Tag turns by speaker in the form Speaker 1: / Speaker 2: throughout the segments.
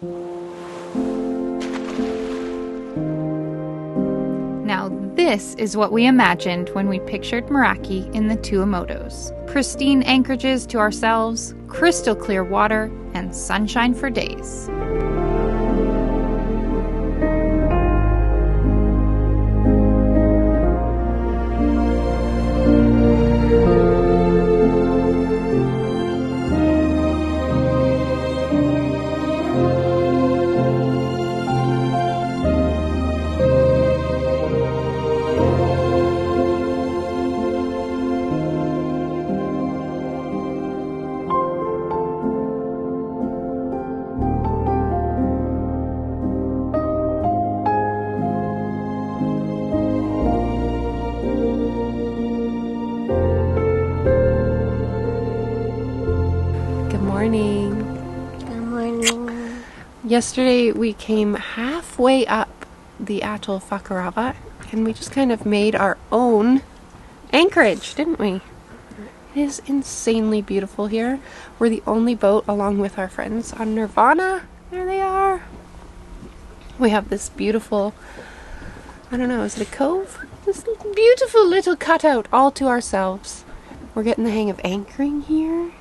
Speaker 1: Now this is what we imagined when we pictured Meraki in the Tuamotus. Pristine anchorages to ourselves, crystal clear water, and sunshine for days. Yesterday we came halfway up the atoll Fakarava and we just kind of made our own anchorage, didn't we? It is insanely beautiful here. We're the only boat along with our friends on Nirvana. There they are. We have this beautiful, I don't know, is it a cove? This beautiful little cutout all to ourselves. We're getting the hang of anchoring here.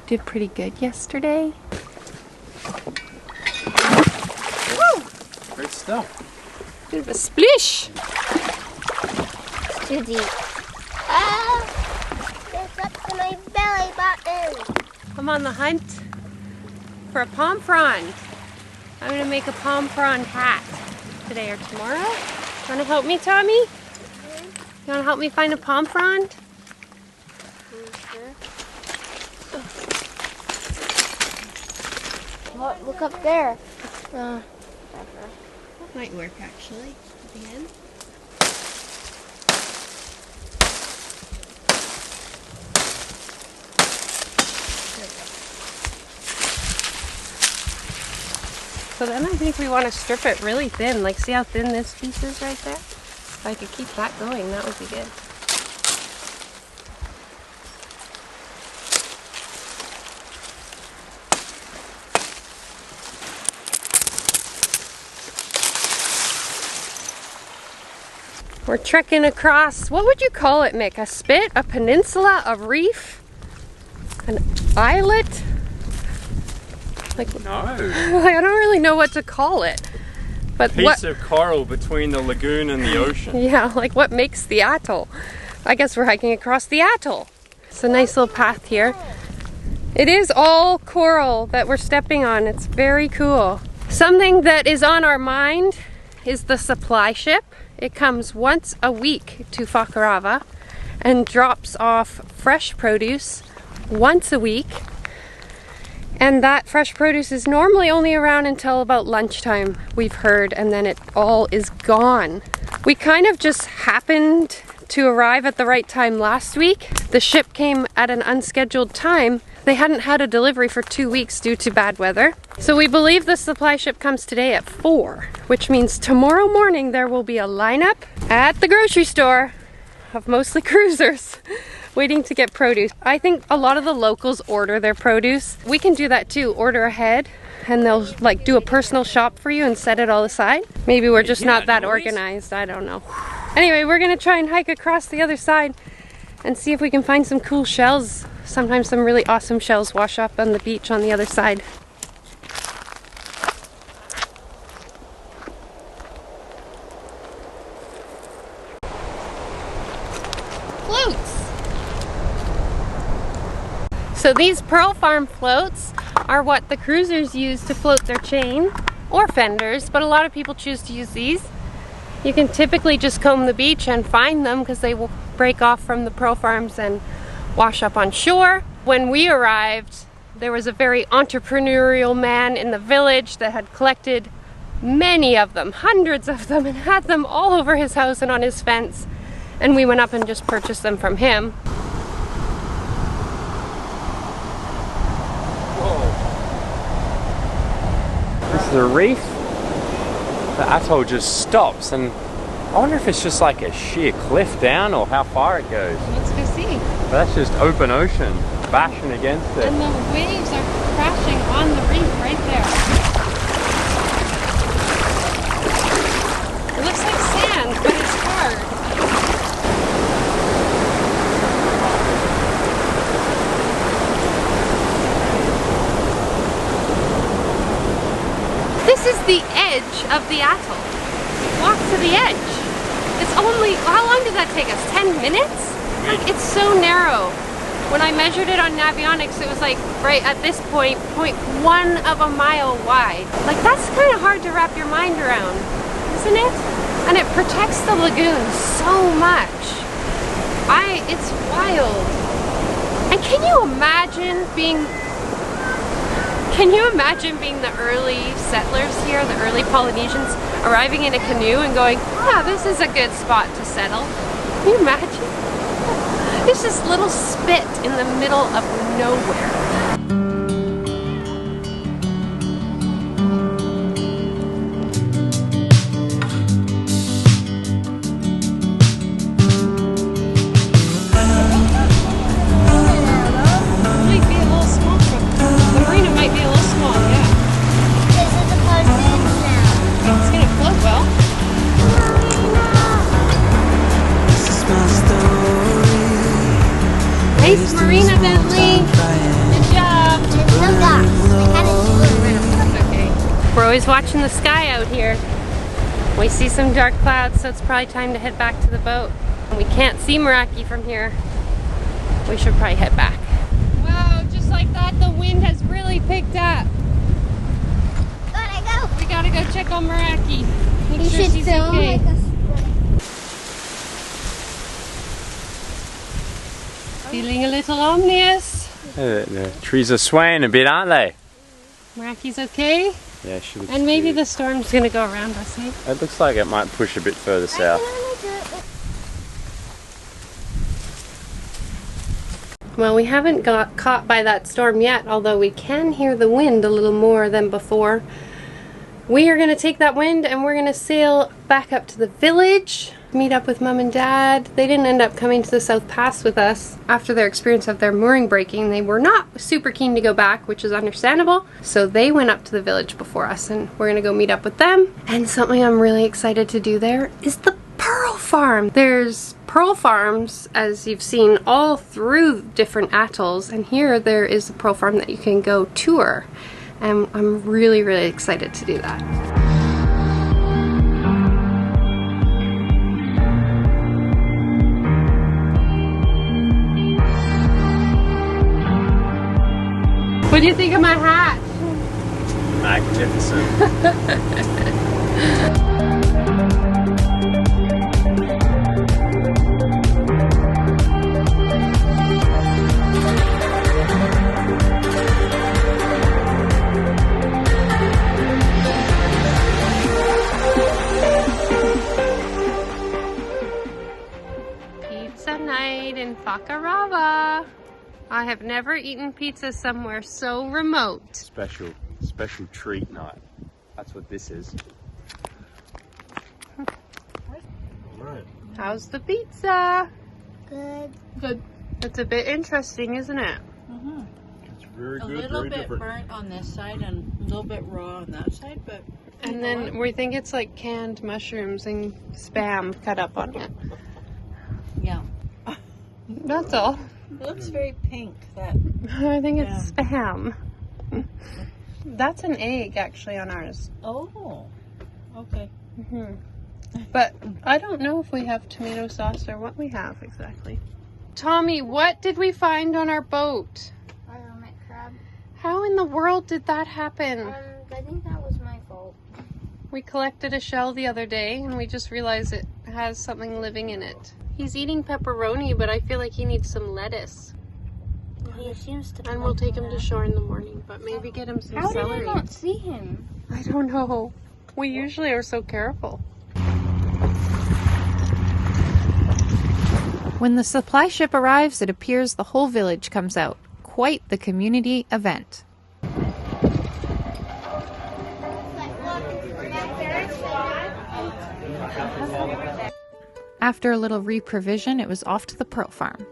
Speaker 1: Did pretty good yesterday.
Speaker 2: Great stuff.
Speaker 1: Bit of a splish.
Speaker 3: Too deep. It's up to my belly button.
Speaker 1: I'm on the hunt for a palm frond. I'm gonna make a palm frond hat today or tomorrow. You wanna help me, Tommy? You wanna help me find a palm frond?
Speaker 3: Look up there.
Speaker 1: That might work actually at the end. So then I think we want to strip it really thin. Like, see how thin this piece is right there? If I could keep that going, that would be good. We're trekking across, what would you call it, Mick? A spit? A peninsula? A reef? An islet? Like,
Speaker 2: no.
Speaker 1: I don't really know what to call it. But
Speaker 2: piece of coral between the lagoon and the ocean.
Speaker 1: Yeah, like what makes the atoll? I guess we're hiking across the atoll. It's a nice little path here. It is all coral that we're stepping on. It's very cool. Something that is on our mind is the supply ship. It comes once a week to Fakarava and drops off fresh produce once a week. And that fresh produce is normally only around until about lunchtime, we've heard, and then it all is gone. We kind of just happened to arrive at the right time last week. The ship came at an unscheduled time. They hadn't had a delivery for 2 weeks due to bad weather. So we believe the supply ship comes today at 4, which means tomorrow morning there will be a lineup at the grocery store of mostly cruisers waiting to get produce. I think a lot of the locals order their produce. We can do that too, order ahead, and they'll like do a personal shop for you and set it all aside. Maybe we're just not that organized, I don't know. Anyway, we're gonna try and hike across the other side and see if we can find some cool shells. Sometimes some really awesome shells wash up on the beach on the other side. Floats! So these Pearl Farm floats are what the cruisers use to float their chain, or fenders, but a lot of people choose to use these. You can typically just comb the beach and find them because they will break off from the Pearl Farms and wash up on shore. When we arrived, there was a very entrepreneurial man in the village that had collected many of them, hundreds of them, and had them all over his house and on his fence. And we went up and just purchased them from him.
Speaker 2: This is a reef. The atoll just stops, and I wonder if it's just like a sheer cliff down or how far it goes.
Speaker 1: Let's go see.
Speaker 2: But that's just open ocean bashing against it.
Speaker 1: And the waves are crashing on the reef right there. This is the edge of the atoll. Walk to the edge. It's only, how long did that take us? 10 minutes? Like, it's so narrow. When I measured it on Navionics, it was like right at this point, 0.1 of a mile wide. Like, that's kind of hard to wrap your mind around, isn't it? And it protects the lagoon so much. It's wild. And can you imagine being the early settlers here, the early Polynesians, arriving in a canoe and going, yeah, this is a good spot to settle? Can you imagine? It's this little spit in the middle of nowhere. Nice marina, Bentley. Good job.
Speaker 3: No docks. We had to swim around.
Speaker 1: That's okay. We're always watching the sky out here. We see some dark clouds, so it's probably time to head back to the boat. We can't see Meraki from here. We should probably head back. Wow, just like that, the wind has really picked up.
Speaker 3: Gotta go.
Speaker 1: We gotta go check on Meraki. Make
Speaker 3: You
Speaker 1: sure
Speaker 3: should
Speaker 1: she's
Speaker 3: film
Speaker 1: okay.
Speaker 3: like a
Speaker 1: Feeling a little ominous.
Speaker 2: The trees are swaying a bit, aren't they?
Speaker 1: Meraki's okay.
Speaker 2: Yeah, she looks
Speaker 1: And maybe
Speaker 2: good.
Speaker 1: the storm's gonna go around us, eh?
Speaker 2: It looks like it might push a bit further south.
Speaker 1: Well, we haven't got caught by that storm yet, although we can hear the wind a little more than before. We are going to take that wind and we're going to sail back up to the village, meet up with Mom and Dad. They didn't end up coming to the South Pass with us. After their experience of their mooring breaking, they were not super keen to go back, which is understandable. So they went up to the village before us and we're going to go meet up with them. And something I'm really excited to do there is the pearl farm. There's pearl farms, as you've seen, all through different atolls, and here there is a pearl farm that you can go tour, and I'm really, really excited to do that. What do you think of my hat?
Speaker 2: Magnificent.
Speaker 1: Pizza night in Fakarava. I have never eaten pizza somewhere so remote.
Speaker 2: Special treat night. That's what this is. Alright.
Speaker 1: How's the pizza?
Speaker 3: Good.
Speaker 1: Good. It's a bit interesting, isn't it?
Speaker 4: Mm-hmm.
Speaker 2: It's very
Speaker 4: A
Speaker 2: good,
Speaker 4: little
Speaker 2: very
Speaker 4: bit
Speaker 2: different.
Speaker 4: burnt on this side and a little bit raw on that side, but
Speaker 1: And then we think it's like canned mushrooms and Spam cut up on it.
Speaker 4: yeah,
Speaker 1: That's all.
Speaker 4: it looks very pink. That
Speaker 1: I think it's Spam. That's an egg actually on ours.
Speaker 4: oh, okay.
Speaker 1: But I don't know if we have tomato sauce or what we have exactly. Tommy, what did we find on our boat?
Speaker 3: Hermit crab.
Speaker 1: How in the world did that happen?
Speaker 3: I think that was my fault.
Speaker 1: We collected a shell the other day and we just realized it has something living in it. He's eating pepperoni, but I feel like he needs some lettuce.
Speaker 3: He seems to.
Speaker 1: And we'll take him to shore in the morning, but maybe get him some
Speaker 3: How
Speaker 1: celery.
Speaker 3: did I not see him?
Speaker 1: I don't know. We usually are so careful.
Speaker 5: When the supply ship arrives, it appears the whole village comes out. Quite the community event. After a little reprovision, it was off to the pearl farm.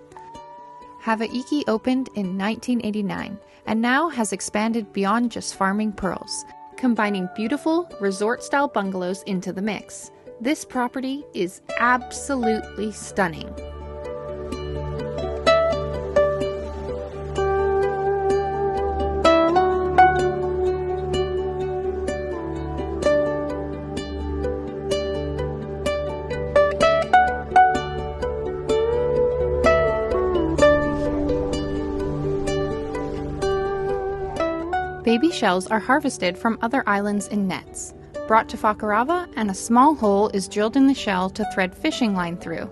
Speaker 5: HAVAIKI opened in 1989 and now has expanded beyond just farming pearls, combining beautiful resort-style bungalows into the mix. This property is absolutely stunning. baby shells are harvested from other islands in nets, brought to Fakarava, and a small hole is drilled in the shell to thread fishing line through.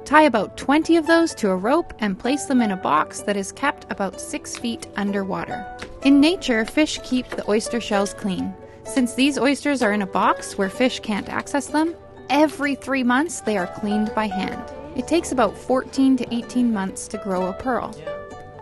Speaker 5: Tie about 20 of those to a rope and place them in a box that is kept about 6 feet underwater. In nature, fish keep the oyster shells clean. Since these oysters are in a box where fish can't access them, every 3 months they are cleaned by hand. It takes about 14 to 18 months to grow a pearl.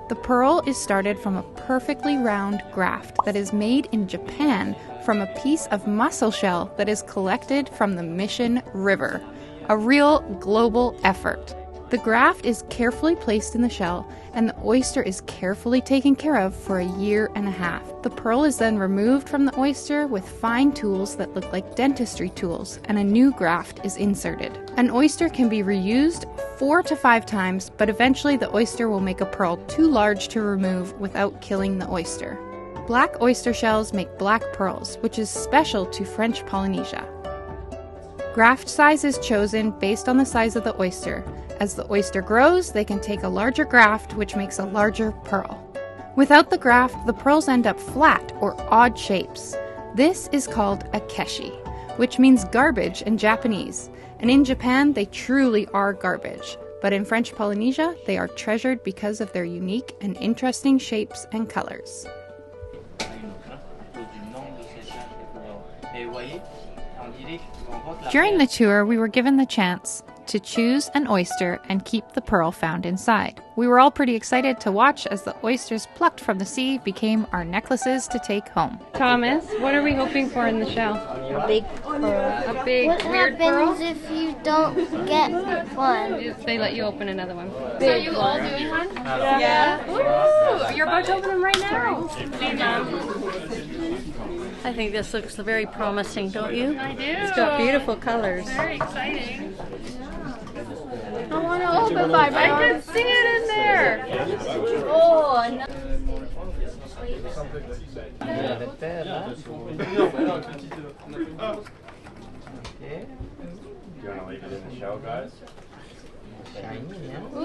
Speaker 5: The pearl is started from a perfectly round graft that is made in Japan from a piece of mussel shell that is collected from the Mission River. A real global effort. The graft is carefully placed in the shell, and the oyster is carefully taken care of for a year and a half. The pearl is then removed from the oyster with fine tools that look like dentistry tools, and a new graft is inserted. An oyster can be reused 4 to 5 times, but eventually the oyster will make a pearl too large to remove without killing the oyster. Black oyster shells make black pearls, which is special to French Polynesia. Graft size is chosen based on the size of the oyster. As the oyster grows, they can take a larger graft, which makes a larger pearl. Without the graft, the pearls end up flat or odd shapes. This is called a keshi, which means garbage in Japanese. And in Japan, they truly are garbage. But in French Polynesia, they are treasured because of their unique and interesting shapes and colors. During the tour, we were given the chance to choose an oyster and keep the pearl found inside. We were all pretty excited to watch as the oysters plucked from the sea became our necklaces to take home.
Speaker 1: Thomas, what are we hoping for in the shell?
Speaker 3: A big pearl.
Speaker 1: A big
Speaker 3: What
Speaker 1: weird pearl?
Speaker 3: happens if you don't get one?
Speaker 1: They let you open another one. So are you all doing one? Yeah. Ooh, you're about to open them right now.
Speaker 4: I think this looks very promising, don't you?
Speaker 1: I do.
Speaker 4: It's got beautiful colors.
Speaker 1: Very exciting.
Speaker 4: I want to open my
Speaker 1: I can see it in there.
Speaker 4: Oh, no.
Speaker 2: You want to leave it in the shell, guys?
Speaker 1: Ooh.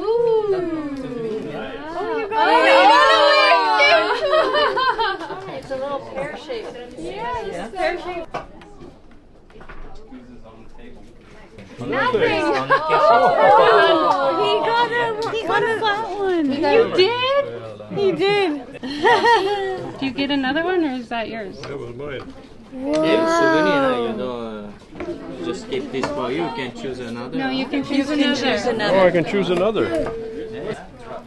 Speaker 1: Oh, you got it.
Speaker 4: It's a little pear-shaped.
Speaker 1: Yes, pear-shaped.
Speaker 4: Nothing. He got a flat one.
Speaker 1: You did? He did. Do you get another one, or is that yours?
Speaker 6: That was mine.
Speaker 7: Souvenir, you know, just keep this for you. You can choose another.
Speaker 1: No, you can choose another.
Speaker 6: Oh, I can choose another.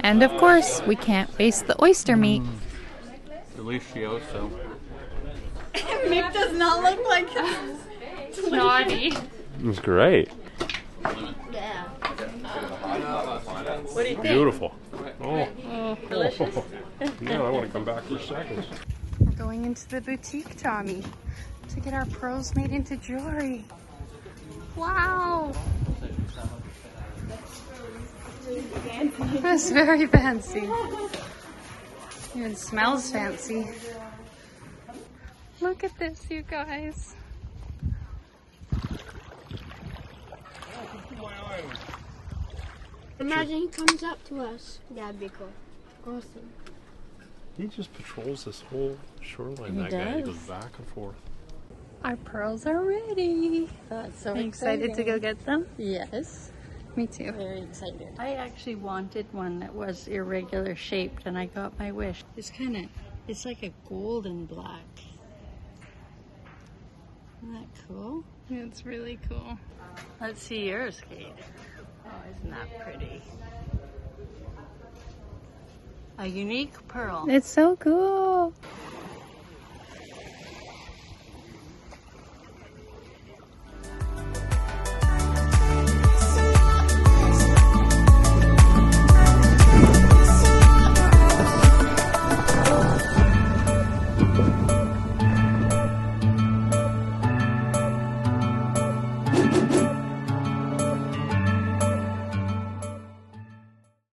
Speaker 5: And of course, we can't waste the oyster meat.
Speaker 7: Delicioso.
Speaker 4: Mick does not look like
Speaker 1: Naughty.
Speaker 6: It's great.
Speaker 3: Yeah.
Speaker 4: What do you think?
Speaker 6: Beautiful. Oh.
Speaker 4: Delicious.
Speaker 6: Yeah, I want to come back for seconds.
Speaker 1: We're going into the boutique, Tommy, to get our pearls made into jewelry. Wow. That's very fancy. Even smells fancy. Look at this, you guys.
Speaker 3: Imagine he comes up to us. That'd be cool.
Speaker 1: Awesome.
Speaker 6: He just patrols this whole shoreline.
Speaker 4: He
Speaker 6: That guy. He
Speaker 4: does.
Speaker 6: goes back and forth.
Speaker 1: Our pearls are ready.
Speaker 4: That's so
Speaker 1: Are you excited to go get them?
Speaker 4: Yes.
Speaker 1: Me too.
Speaker 4: Very excited. I actually wanted one that was irregular shaped, and I got my wish. It's like a golden black. Isn't that cool?
Speaker 1: It's really cool.
Speaker 4: Let's see yours, Kate. Oh, isn't that pretty? A unique pearl.
Speaker 1: It's so cool.